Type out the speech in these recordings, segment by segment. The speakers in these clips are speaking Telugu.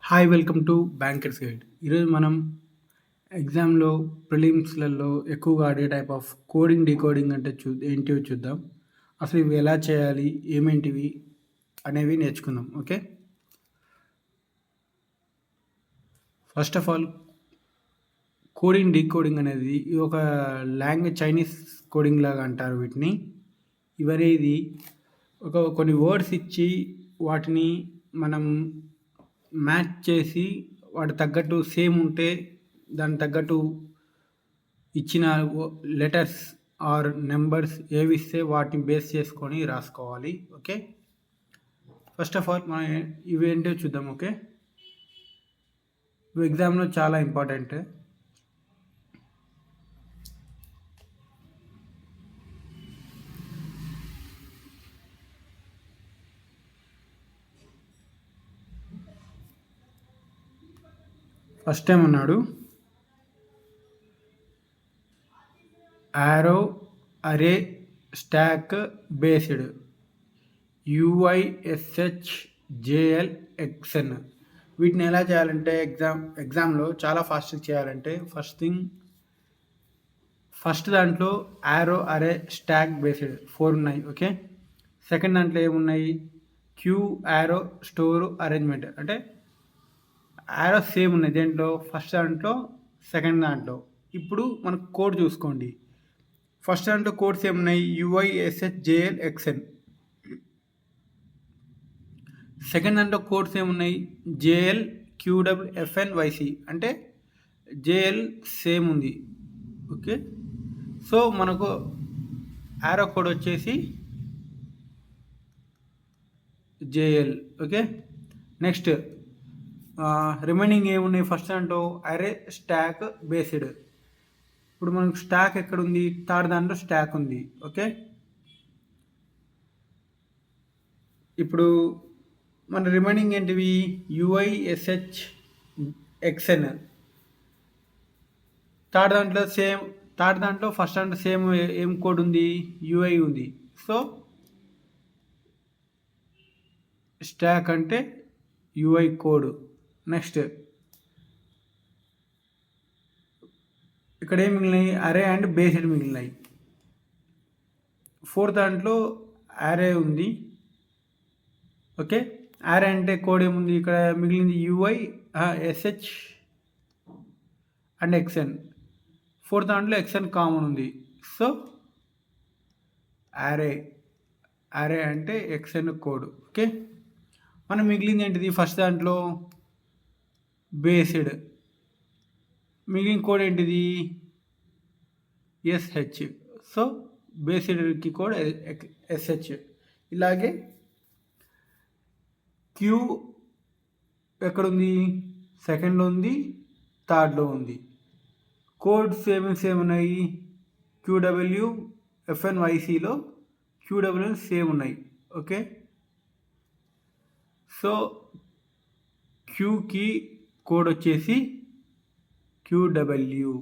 Hi welcome to bankers guide. ఈరోజు మనం ఎగ్జామ్లో ప్రిలిమ్స్లలో ఎక్కువగా అడిగే టైప్ ఆఫ్ కోడింగ్ డీకోడింగ్ అంటే ఏంటివో చూద్దాం. అసలు ఇవి ఎలా చేయాలి, ఏమేంటివి అనేవి నేర్చుకుందాం. Okay, first of all coding decoding అనేది ఇది ఒక లాంగ్వేజ్, చైనీస్ కోడింగ్ లాగా అంటారు వీటిని. ఇవనేది కొన్ని వర్డ్స్ ఇచ్చి వాటిని మనం మ్యాచ్ చేసి వాటి తగ్గట్టు సేమ్ ఉంటే దానికి తగ్గట్టు ఇచ్చిన లెటర్స్ ఆర్ నెంబర్స్ ఏవి ఇస్తే వాటిని బేస్ చేసుకొని రాసుకోవాలి. ఓకే, ఫస్ట్ ఆఫ్ ఆల్ మనం ఇవేంటో చూద్దాం. ఓకే, ఇవి ఎగ్జామ్లో చాలా ఇంపార్టెంట్. ఫస్ట్ టైం అన్నాడు యారో, అరే, స్టాక్, బేస్డ్, UISHJL, XN. వీటిని ఎలా చేయాలంటే ఎగ్జామ్లో చాలా ఫాస్ట్గా చేయాలంటే ఫస్ట్ దాంట్లో యారో, అరే, స్టాక్, బేస్డ్ 4 ఉన్నాయి. ఓకే, సెకండ్ దాంట్లో ఏమున్నాయి? Queue, arrow, store, arrangement. అంటే యారో సేమ్ ఉన్నాయి దేంట్లో, ఫస్ట్ దాంట్లో సెకండ్ దాంట్లో. ఇప్పుడు మనకు కోడ్ చూసుకోండి. ఫస్ట్ దాంట్లో కోడ్స్ ఏమున్నాయి? UISHJL, XN. సెకండ్ దాంట్లో కోడ్స్ ఏమున్నాయి? JL, QWFN, YC. అంటే JL సేమ్ ఉంది. ఓకే, సో మనకు యారో కోడ్ వచ్చేసి JL. ఓకే, నెక్స్ట్ రిమైనింగ్ ఏమున్నాయి? ఫస్ట్ దాంట్లో అరే, స్టాక్, బేస్డ్. ఇప్పుడు మనకు స్టాక్ ఎక్కడ ఉంది? థర్డ్ దాంట్లో స్టాక్ ఉంది. ఓకే, ఇప్పుడు మన రిమైనింగ్ ఏంటివి? UISHXN. థర్డ్ దాంట్లో ఫస్ట్ దాంట్లో సేమ్ ఏం కోడ్ ఉంది? UI ఉంది. సో స్టాక్ అంటే UI కోడ్. నెక్స్ట్ ఇక్కడ ఏం మిగిలినాయి? అరే అండ్ బేస్డ్ మిగిలినాయి. ఫోర్త్ దాంట్లో అరే ఉంది. ఓకే, అరే అంటే కోడ్ ఏముంది? ఇక్కడ మిగిలింది UISH అండ్ XN. ఫోర్త్ దాంట్లో XN కామన్ ఉంది. సో అరే అంటే XN కోడ్. ఓకే, మనం మిగిలింది ఏంటిది? ఫస్ట్ దాంట్లో బేస్డ్. మిగిలిన కోడ్ ఏంటిది? SH. సో బేస్డ్కి కోడ్ SH. ఇలాగే క్యూ ఎక్కడుంది? సెకండ్లో ఉంది, థర్డ్లో ఉంది. కోడ్స్ సేమ్ ఉన్నాయి. QWFN, YCలో QWN సేమ్ ఉన్నాయి. ఓకే, సో క్యూకి కోడ్ వచ్చేసి QW.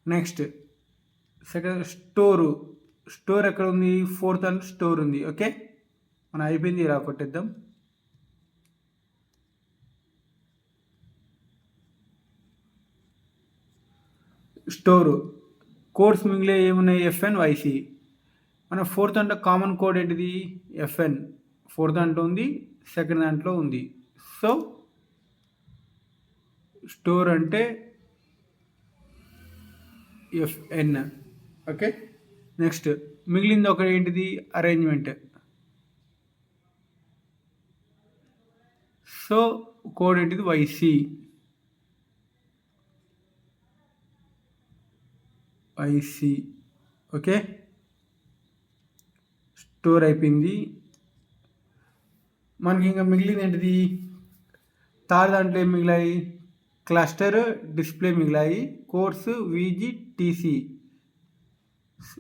నెక్స్ట్ సెకండ్ స్టోర్ ఎక్కడ ఉంది? ఫోర్త్ అండ్ స్టోర్ ఉంది. ఓకే, మనం అయిపోయింది, ఇలా కొట్టేద్దాం. స్టోరు కోడ్స్ మిగిలే ఏమున్నాయి? FN, YC. మన ఫోర్త్ అంటే కామన్ కోడ్ ఏంటిది? FN. ఫోర్త్ దాంట్లో ఉంది, సెకండ్ దాంట్లో ఉంది. సో స్టోర్ అంటే FN. ఓకే, నెక్స్ట్ మిగిలింది ఒకటి ఏంటిది? అరేంజ్మెంట్. సో కోడ్ ఏంటిది? YC. ఓకే, స్టోర్ అయిపోయింది. మనకి ఇంకా మిగిలింది ఏంటిది? థర్డ్ దాంట్లో ఏం మిగిలాయి? క్లస్టర్, డిస్ప్లే మిగిలాయి. Course, VG, TC.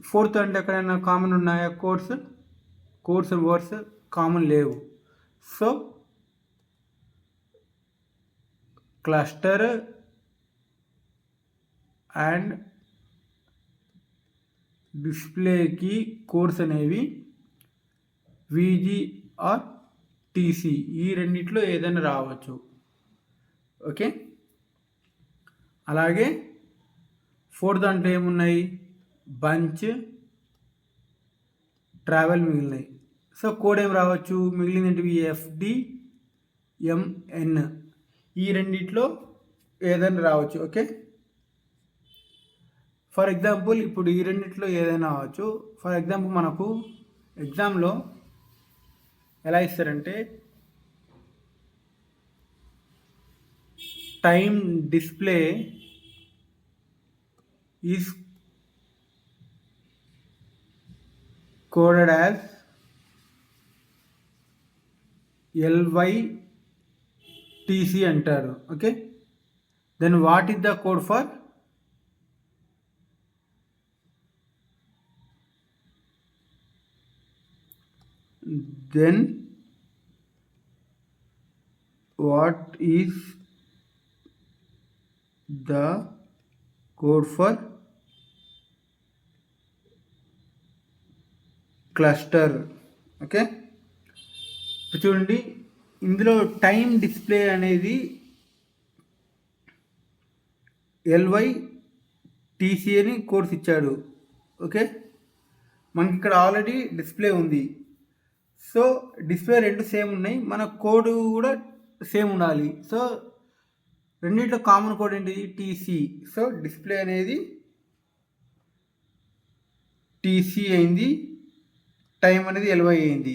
ఫోర్త్ అంటే ఎక్కడైనా కామన్ ఉన్నాయా? కోర్స్ వర్డ్స్ కామన్ లేవు. సో క్లస్టర్ అండ్ డిస్ప్లేకి కోర్స్ అనేవి VG ఆర్ TC, ఈ రెండిట్లో ఏదైనా రావచ్చు. ఓకే. అలాగే ఫోర్త్ దాంట్లో ఏమున్నాయి, బంచ్, ట్రావెల్ మిగిలినాయి. సో కోడ్ ఏం రావచ్చు, మిగిలినవి ఎఫ్డి, ఎంఎన్, ఈ రెండిట్లో ఏదైనా రావచ్చు. ఓకే. ఫర్ ఎగ్జాంపుల్ ఇప్పుడు ఈ రెండిట్లో ఏదైనా అవ్వచ్చు. ఫర్ ఎగ్జాంపుల్ మనకు ఎగ్జామ్లో ఎలా ఇస్తారంటే time display is coded as LYTC అంటారు. Okay. Then what is the code for then what is the code for cluster. Okay. చూడండి, ఇందులో టైం డిస్ప్లే అనేది LYTC అని కోడ్స్ ఇచ్చాడు. ఓకే. మనకి ఇక్కడ ఆల్రెడీ డిస్ప్లే ఉంది. సో డిస్ప్లే రెండు సేమ్ ఉన్నాయి, మన కోడ్ కూడా సేమ్ ఉండాలి. సో రెండింటిలో కామన్ కోడ్ ఏంటిది, టీసీ. సో డిస్ప్లే అనేది టీసీ అయింది, టైం అనేది LY అయింది.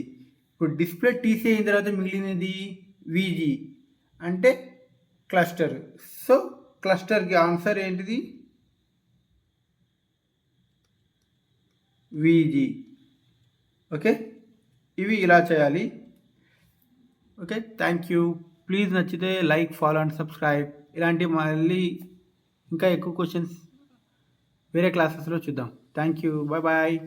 ఇప్పుడు డిస్ప్లే టీసీ అయిన తర్వాత మిగిలినది విజీ అంటే క్లస్టర్. సో క్లస్టర్కి ఆన్సర్ ఏంటిది, విజీ. ఓకే. ఇవి ఇలా చేయాలి. ఓకే. Thank you. ప్లీజ్ నచ్చితే లైక్, ఫాలో అండ్ సబ్స్క్రైబ్. ఇలాంటి మళ్ళీ ఇంకా ఎక్కువ క్వశ్చన్స్ వేరే క్లాసెస్లో చూద్దాం. Thank you. Bye bye.